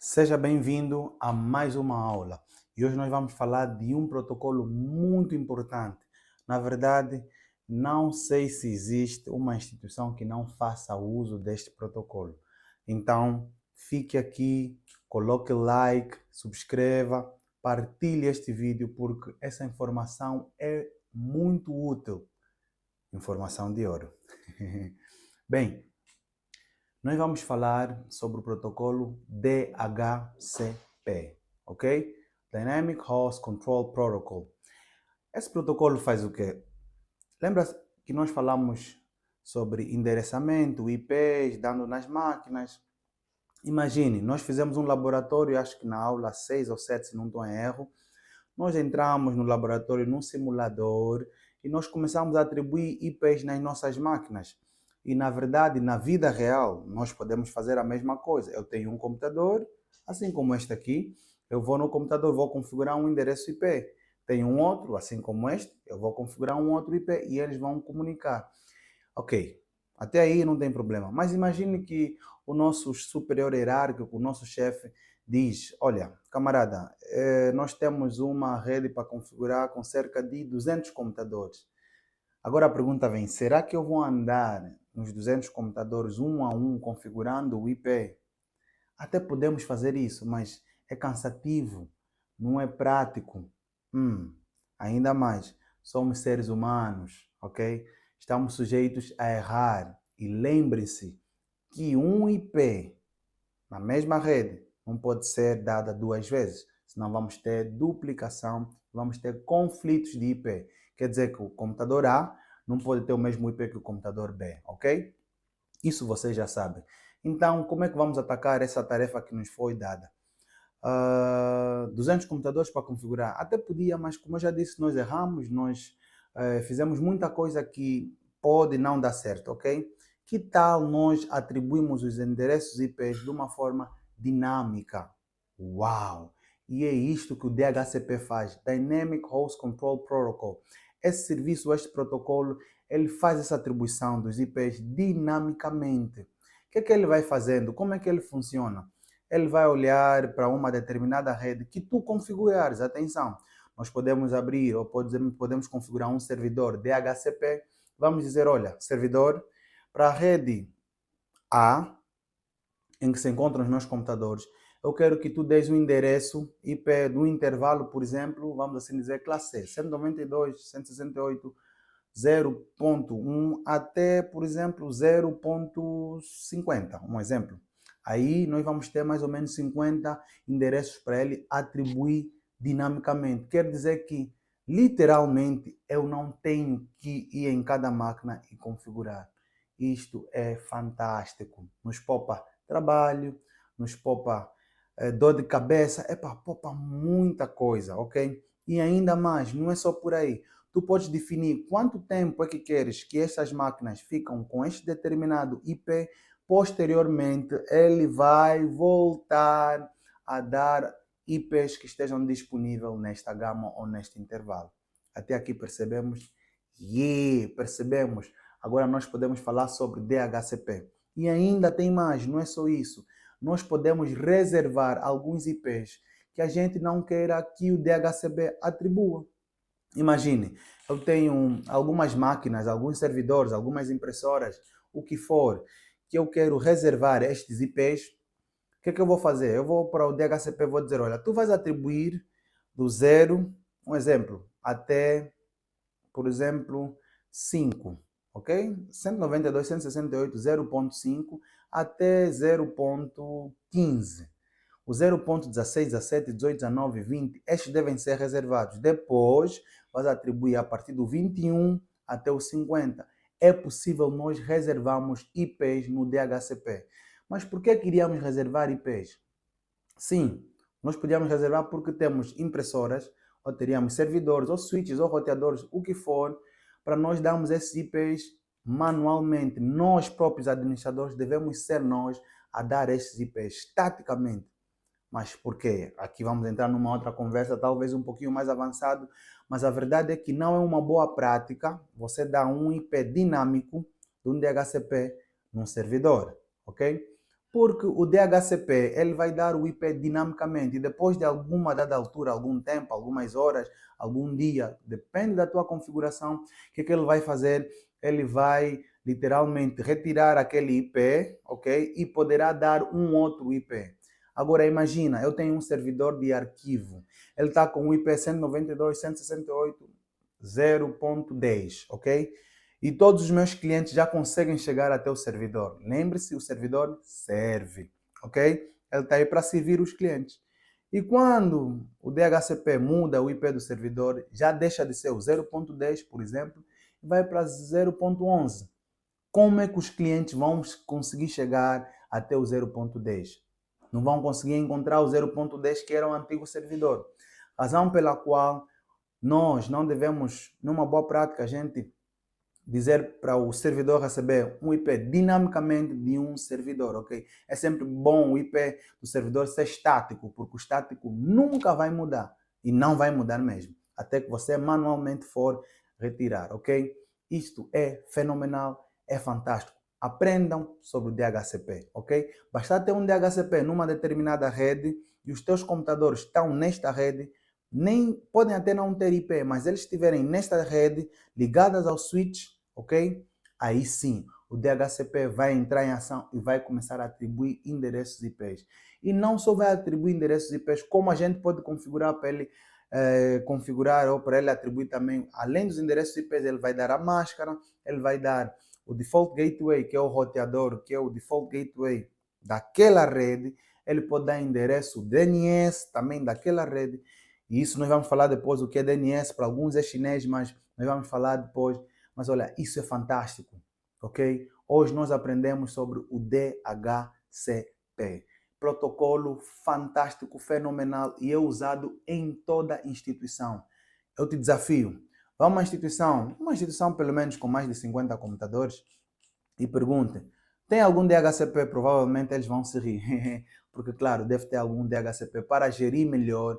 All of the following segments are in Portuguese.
Seja bem-vindo a mais uma aula. E hoje nós vamos falar de um protocolo muito importante. Na verdade, não sei se existe uma instituição que não faça uso deste protocolo. Então, fique aqui, coloque like, subscreva, partilhe este vídeo porque essa informação é muito útil. Informação de ouro. Bem, nós vamos falar sobre o protocolo DHCP, ok? Dynamic Host Control Protocol. Esse protocolo faz o quê? Lembra que nós falamos sobre endereçamento, IPs, dando nas máquinas? Imagine, nós fizemos um laboratório, acho que na aula 6 ou 7, se não estou em erro, nós entramos no laboratório, num simulador, e nós começamos a atribuir IPs nas nossas máquinas. E, na verdade, na vida real, nós podemos fazer a mesma coisa. Eu tenho um computador, assim como este aqui, eu vou no computador, vou configurar um endereço IP. Tenho um outro, assim como este, eu vou configurar um outro IP e eles vão comunicar. Ok, até aí não tem problema. Mas imagine que o nosso superior hierárquico, o nosso chefe, diz: olha, camarada, nós temos uma rede para configurar com cerca de 200 computadores. Agora a pergunta vem: será que eu vou andar nos 200 computadores um a um configurando o IP? Até podemos fazer isso, mas é cansativo, não é prático. Ainda mais, somos seres humanos, ok? Estamos sujeitos a errar. E lembre-se que um IP na mesma rede não pode ser dada duas vezes, senão vamos ter duplicação, vamos ter conflitos de IP. Quer dizer que o computador A não pode ter o mesmo IP que o computador B, ok? Isso vocês já sabem. Então, como é que vamos atacar essa tarefa que nos foi dada? 200 computadores para configurar. Até podia, mas como eu já disse, nós erramos, nós fizemos muita coisa que pode não dar certo, ok? Que tal nós atribuímos os endereços IPs de uma forma dinâmica? Uau! E é isto que o DHCP faz, Dynamic Host Control Protocol. Esse serviço, este protocolo, ele faz essa atribuição dos IPs dinamicamente. O que é que ele vai fazendo? Como é que ele funciona? Ele vai olhar para uma determinada rede que tu configurares. Atenção, nós podemos abrir ou podemos configurar um servidor DHCP. Vamos dizer, olha, servidor para a rede A, em que se encontram os meus computadores, eu quero que tu dês um endereço IP do intervalo, por exemplo, vamos assim dizer, classe C, 192.168.0.1 até, por exemplo, 0.50, um exemplo. Aí nós vamos ter mais ou menos 50 endereços para ele atribuir dinamicamente. Quer dizer que, literalmente, eu não tenho que ir em cada máquina e configurar. Isto é fantástico. Nos poupa trabalho, nos poupa dor de cabeça, poupa muita coisa, ok? E ainda mais, não é só por aí. Tu podes definir quanto tempo é que queres que essas máquinas ficam com este determinado IP. Posteriormente, ele vai voltar a dar IPs que estejam disponíveis nesta gama ou neste intervalo. Até aqui percebemos? Percebemos. Agora nós podemos falar sobre DHCP. E ainda tem mais, não é só isso. Nós podemos reservar alguns IPs que a gente não queira que o DHCP atribua. Imagine, eu tenho algumas máquinas, alguns servidores, algumas impressoras, o que for, que eu quero reservar estes IPs. O que é que eu vou fazer? Eu vou para o DHCP e vou dizer, olha, tu vais atribuir do zero, um exemplo, até, por exemplo, 5, ok? 192.168.0.5 até 0.15. O 0.16, 17, 18, 19, 20, estes devem ser reservados. Depois, vais atribuir a partir do 21 até o 50. É possível nós reservarmos IPs no DHCP. Mas por que queríamos reservar IPs? Sim, nós podíamos reservar porque temos impressoras, ou teríamos servidores, ou switches, ou roteadores, o que for, para nós darmos esses IPs manualmente. Nós próprios administradores devemos ser nós a dar esses IPs estaticamente. Mas por quê? Aqui vamos entrar numa outra conversa, talvez um pouquinho mais avançado, mas a verdade é que não é uma boa prática você dar um IP dinâmico de um DHCP num servidor, ok? Porque o DHCP ele vai dar o IP dinamicamente e depois de alguma dada altura, algum tempo, algumas horas, algum dia, depende da tua configuração, o que ele vai fazer? Ele vai literalmente retirar aquele IP, ok? E poderá dar um outro IP. Agora imagina, eu tenho um servidor de arquivo, ele está com o IP 192.168.0.10, ok? E todos os meus clientes já conseguem chegar até o servidor. Lembre-se, o servidor serve, ok? Ele está aí para servir os clientes. E quando o DHCP muda o IP do servidor, já deixa de ser o 0.10, por exemplo, e vai para 0.11. Como é que os clientes vão conseguir chegar até o 0.10? Não vão conseguir encontrar o 0.10 que era o antigo servidor. Razão pela qual nós não devemos, numa boa prática, a gente dizer para o servidor receber um IP dinamicamente de um servidor, ok? É sempre bom o IP do servidor ser estático, porque o estático nunca vai mudar e não vai mudar mesmo, até que você manualmente for retirar, ok? Isto é fenomenal, é fantástico. Aprendam sobre o DHCP, ok? Basta ter um DHCP numa determinada rede e os teus computadores estão nesta rede, nem podem até não ter IP, mas eles estiverem nesta rede ligadas ao switch, ok? Aí sim, o DHCP vai entrar em ação e vai começar a atribuir endereços IPs. E não só vai atribuir endereços IPs, como a gente pode configurar para ele configurar ou para ele atribuir também, além dos endereços IPs, ele vai dar a máscara, ele vai dar o default gateway, que é o roteador, que é o default gateway daquela rede, ele pode dar endereço DNS também daquela rede. E isso nós vamos falar depois o que é DNS, para alguns é chinês, mas nós vamos falar depois. Mas olha, isso é fantástico, ok? Hoje nós aprendemos sobre o DHCP. Protocolo fantástico, fenomenal e é usado em toda instituição. Eu te desafio, vá a uma instituição pelo menos com mais de 50 computadores e pergunte, tem algum DHCP? Provavelmente eles vão se rir, porque claro, deve ter algum DHCP para gerir melhor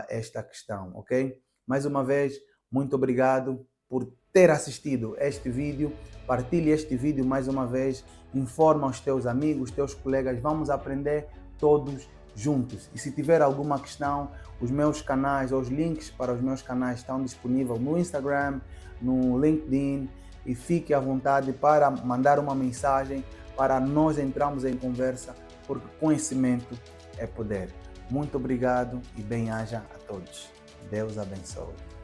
esta questão, ok? Mais uma vez, muito obrigado por ter assistido este vídeo. Partilhe este vídeo mais uma vez, informa os teus amigos, teus colegas, vamos aprender todos juntos. E se tiver alguma questão, os meus canais, os links para os meus canais estão disponíveis no Instagram, no LinkedIn, e fique à vontade para mandar uma mensagem para nós entrarmos em conversa, porque conhecimento é poder. Muito obrigado e bem-aja a todos. Deus abençoe.